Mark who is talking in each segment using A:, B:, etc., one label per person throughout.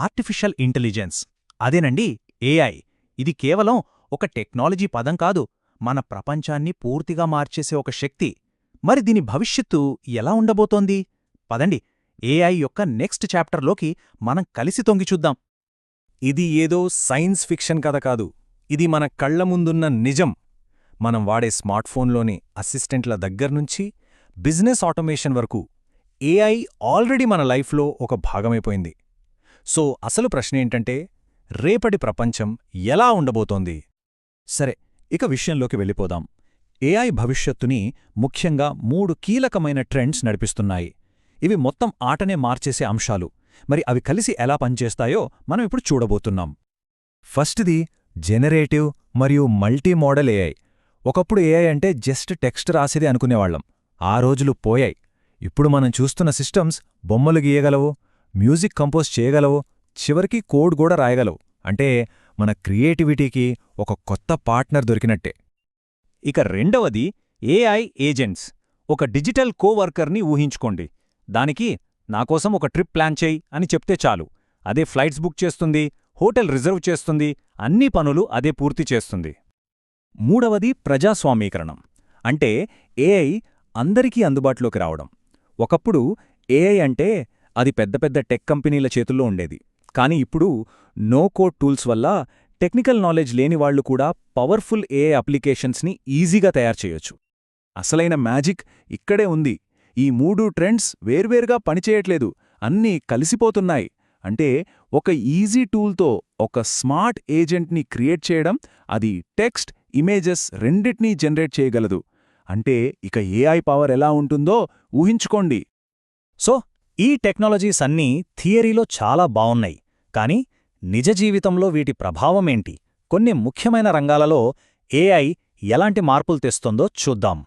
A: Artificial intelligence, అదేనండి AI. ఇది కేవలం ఒక టెక్నాలజీ పదం కాదు, మన ప్రపంచాన్ని పూర్తిగా మార్చేసే ఒక శక్తి. మరి దీని భవిష్యత్తు ఎలా ఉండబోతోంది? పదండి, ఏఐ యొక్క నెక్స్ట్ చాప్టర్లోకి మనం కలిసి తొంగి చూద్దాం.
B: ఇది ఏదో సైన్స్ ఫిక్షన్ కథ కాదు, ఇది మన కళ్ల ముందున్న నిజం. మనం వాడే స్మార్ట్ఫోన్లోని అసిస్టెంట్ల దగ్గర్నుంచి బిజినెస్ ఆటోమేషన్ వరకు ఏఐ ఆల్రెడీ మన లైఫ్లో ఒక భాగమైపోయింది. సో అసలు ప్రశ్నేంటంటే, రేపటి ప్రపంచం ఎలా ఉండబోతోంది? సరే, ఇక విషయంలోకి వెళ్ళిపోదాం. ఏఐ భవిష్యత్తుని ముఖ్యంగా 3 కీలకమైన ట్రెండ్స్ నడిపిస్తున్నాయి. ఇవి మొత్తం ఆటనే మార్చేసే అంశాలు. మరి అవి కలిసి ఎలా పనిచేస్తాయో మనం ఇప్పుడు చూడబోతున్నాం. ఫస్ట్ది జెనరేటివ్ మరియు మల్టీ మోడల్ ఏఐ. ఒకప్పుడు ఏఐ అంటే జస్ట్ టెక్స్ట్ రాసేదే అనుకునేవాళ్లం. ఆ రోజులు పోయాయి. ఇప్పుడు మనం చూస్తున్న సిస్టమ్స్ బొమ్మలు గీయగలవు, మ్యూజిక్ కంపోజ్ చేయగలవు, చివరికి కోడ్ కూడా రాయగలవు. అంటే మన క్రియేటివిటీకి ఒక కొత్త పార్ట్నర్ దొరికినట్టే.
A: ఇక రెండవది ఏఐ ఏజెంట్స్. ఒక డిజిటల్ కోవర్కర్ని ఊహించుకోండి. దానికి నాకోసం ఒక ట్రిప్ ప్లాన్ చేయి అని చెప్తే చాలు, అదే ఫ్లైట్స్ బుక్ చేస్తుంది, హోటల్ రిజర్వ్ చేస్తుంది, అన్ని పనులు అదే పూర్తి చేస్తుంది. మూడవది ప్రజాస్వామీకరణం. అంటే ఏఐ అందరికీ అందుబాటులోకి రావడం. ఒకప్పుడు ఏఐ అంటే అది పెద్ద పెద్ద టెక్ కంపెనీల చేతుల్లో ఉండేది. కానీ ఇప్పుడు నో-కోడ్ టూల్స్ వల్ల టెక్నికల్ నాలెడ్జ్ లేనివాళ్లు కూడా పవర్ఫుల్ ఏఐ అప్లికేషన్స్ని ఈజీగా తయారు చేయొచ్చు. అసలైన మ్యాజిక్ ఇక్కడే ఉంది. ఈ 3 ట్రెండ్స్ వేర్వేరుగా పనిచేయట్లేదు, అన్నీ కలిసిపోతున్నాయి. అంటే ఒక ఈజీ టూల్తో ఒక స్మార్ట్ ఏజెంట్ని క్రియేట్ చేయడం, అది టెక్స్ట్, ఇమేజెస్ రెండిటినీ జనరేట్ చేయగలదు. అంటే ఇక ఏఐ పవర్ ఎలా ఉంటుందో ఊహించుకోండి. సో ఈ టెక్నాలజీస్ అన్నీ థియరీలో చాలా బావున్నాయి, కానీ నిజ జీవితంలో వీటి ప్రభావమేంటి? కొన్ని ముఖ్యమైన రంగాలలో ఏఐ ఎలాంటి మార్పులు తెస్తుందో చూద్దాం.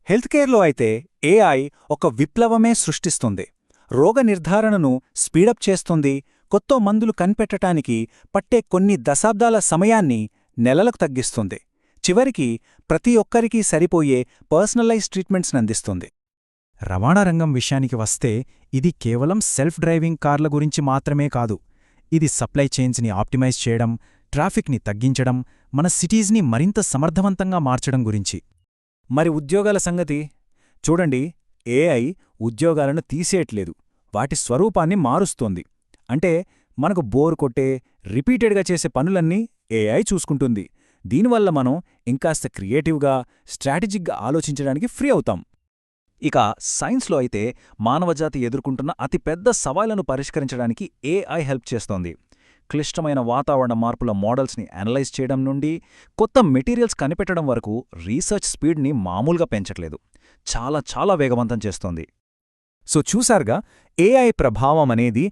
A: హెల్త్కేర్లో అయితే ఏఐ ఒక విప్లవమే సృష్టిస్తుంది. రోగ నిర్ధారణను స్పీడప్ చేస్తుంది, కొత్త మందులు కనిపెట్టటానికి పట్టే కొన్ని దశాబ్దాల సమయాన్ని నెలలకు తగ్గిస్తుంది. చివరికి ప్రతి ఒక్కరికీ సరిపోయే పర్సనలైజ్ ట్రీట్మెంట్స్ని అందిస్తుంది.
B: రవాణా రంగం విషయానికి వస్తే ఇది కేవలం సెల్ఫ్ డ్రైవింగ్ కార్ల గురించి మాత్రమే కాదు. ఇది సప్లై చైన్స్ని ఆప్టిమైజ్ చేయడం, ట్రాఫిక్ని తగ్గించడం, మన సిటీస్ని మరింత సమర్థవంతంగా మార్చడం గురించి.
A: మరి ఉద్యోగాల సంగతి చూడండి. ఏఐ ఉద్యోగాలను తీసేయట్లేదు, వాటి స్వరూపాన్ని మారుస్తోంది. అంటే మనకు బోర్ కొట్టే, రిపీటెడ్గా చేసే పనులన్నీ ఏఐ చూసుకుంటుంది. దీనివల్ల మనం ఇంకాస్త క్రియేటివ్గా, స్ట్రాటజిక్గా ఆలోచించడానికి ఫ్రీ అవుతాం. ఇక సైన్స్లో అయితే మానవజాతి ఎదుర్కొంటున్న అతిపెద్ద సవాళ్లను పరిష్కరించడానికి ఏఐ హెల్ప్ చేస్తోంది. క్లిష్టమైన వాతావరణ మార్పుల మోడల్స్ని అనలైజ్ చేయడం నుండి కొత్త మెటీరియల్స్ కనిపెట్టడం వరకు రీసెర్చ్ స్పీడ్ని మామూలుగా పెంచట్లేదు, చాలా చాలా వేగవంతం చేస్తోంది.
B: సో చూశారుగా, ఏఐ ప్రభావం అనేది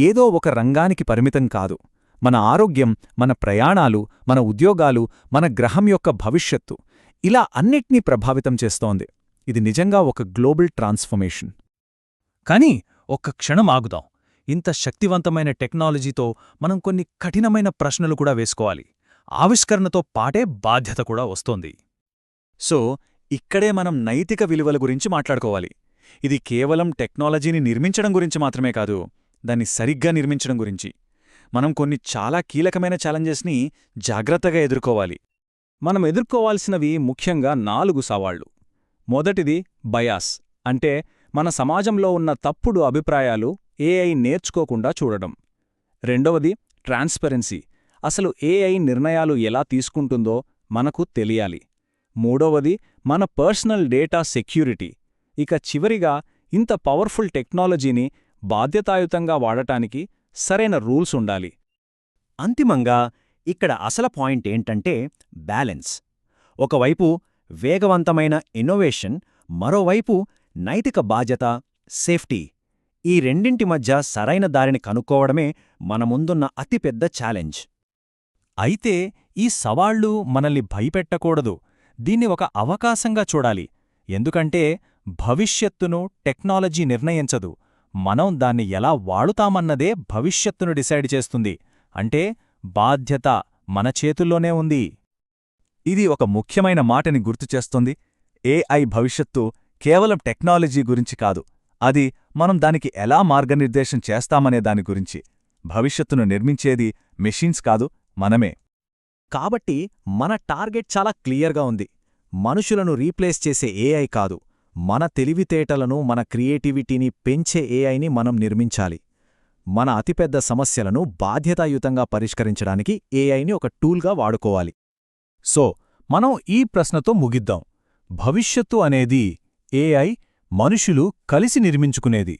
B: ఏదో ఒక రంగానికి పరిమితం కాదు. మన ఆరోగ్యం, మన ప్రయాణాలు, మన ఉద్యోగాలు, మన గ్రహం యొక్క భవిష్యత్తు, ఇలా అన్నిటినీ ప్రభావితం చేస్తోంది. ఇది నిజంగా ఒక గ్లోబల్ ట్రాన్స్ఫర్మేషన్.
A: కానీ ఒక్క క్షణం ఆగుదాం. ఇంత శక్తివంతమైన టెక్నాలజీతో మనం కొన్ని కఠినమైన ప్రశ్నలు కూడా వేసుకోవాలి. ఆవిష్కరణతో పాటే బాధ్యత కూడా వస్తోంది. సో ఇక్కడే మనం నైతిక విలువల గురించి మాట్లాడుకోవాలి. ఇది కేవలం టెక్నాలజీని నిర్మించడం గురించి మాత్రమే కాదు, దాన్ని సరిగ్గా నిర్మించడం గురించి. మనం కొన్ని చాలా కీలకమైన ఛాలెంజెస్ని జాగ్రత్తగా ఎదుర్కోవాలి. మనం ఎదుర్కోవాల్సినవి ముఖ్యంగా 4 సవాళ్లు. మొదటిది బయాస్, అంటే మన సమాజంలో ఉన్న తప్పుడు అభిప్రాయాలు ఏఐ నేర్చుకోకుండా చూడడం. రెండవది ట్రాన్స్పరెన్సీ, అసలు ఏఐ నిర్ణయాలు ఎలా తీసుకుంటుందో మనకు తెలియాలి. మూడవది మన పర్సనల్ డేటా సెక్యూరిటీ. ఇక చివరిగా, ఇంత పవర్ఫుల్ టెక్నాలజీని బాధ్యతాయుతంగా వాడటానికి సరైన రూల్స్ ఉండాలి.
B: అంతిమంగా ఇక్కడ అసలు పాయింట్ ఏంటంటే బ్యాలెన్స్. ఒకవైపు వేగవంతమైన ఇన్నోవేషన్, మరోవైపు నైతిక బాధ్యత, సేఫ్టీ. ఈ రెండింటి మధ్య సరైన దారిని కనుక్కోవడమే మన ముందున్న అతిపెద్ద ఛాలెంజ్.
A: అయితే ఈ సవాళ్లు మనల్ని భయపెట్టకూడదు, దీన్ని ఒక అవకాశంగా చూడాలి. ఎందుకంటే భవిష్యత్తును టెక్నాలజీ నిర్ణయించదు, మనం దాన్ని ఎలా వాడుతామన్నదే భవిష్యత్తును డిసైడ్ చేస్తుంది. అంటే బాధ్యత మన చేతుల్లోనే ఉంది.
B: ఇది ఒక ముఖ్యమైన మాటని గుర్తుచేస్తుంది. ఏఐ భవిష్యత్తు కేవలం టెక్నాలజీ గురించి కాదు, అది మనం దానికి ఎలా మార్గనిర్దేశం చేస్తామనే దాని గురించి. భవిష్యత్తును నిర్మించేది మెషిన్స్ కాదు, మనమే.
A: కాబట్టి మన టార్గెట్ చాలా క్లియర్గా ఉంది. మనుషులను రీప్లేస్ చేసే ఏఐ కాదు, మన తెలివితేటలను, మన క్రియేటివిటీని పెంచే ఏఐని మనం నిర్మించాలి. మన అతిపెద్ద సమస్యలను బాధ్యతాయుతంగా పరిష్కరించడానికి ఏఐని ఒక టూల్గా వాడుకోవాలి.
B: సో, మనం ఈ ప్రశ్నతో ముగిద్దాం. భవిష్యత్తు అనేది ఏఐ, మనుషులు కలిసి నిర్మించుకునేది.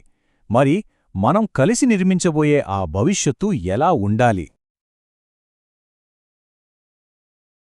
B: మరి మనం కలిసి నిర్మించబోయే ఆ భవిష్యత్తు ఎలా ఉండాలి?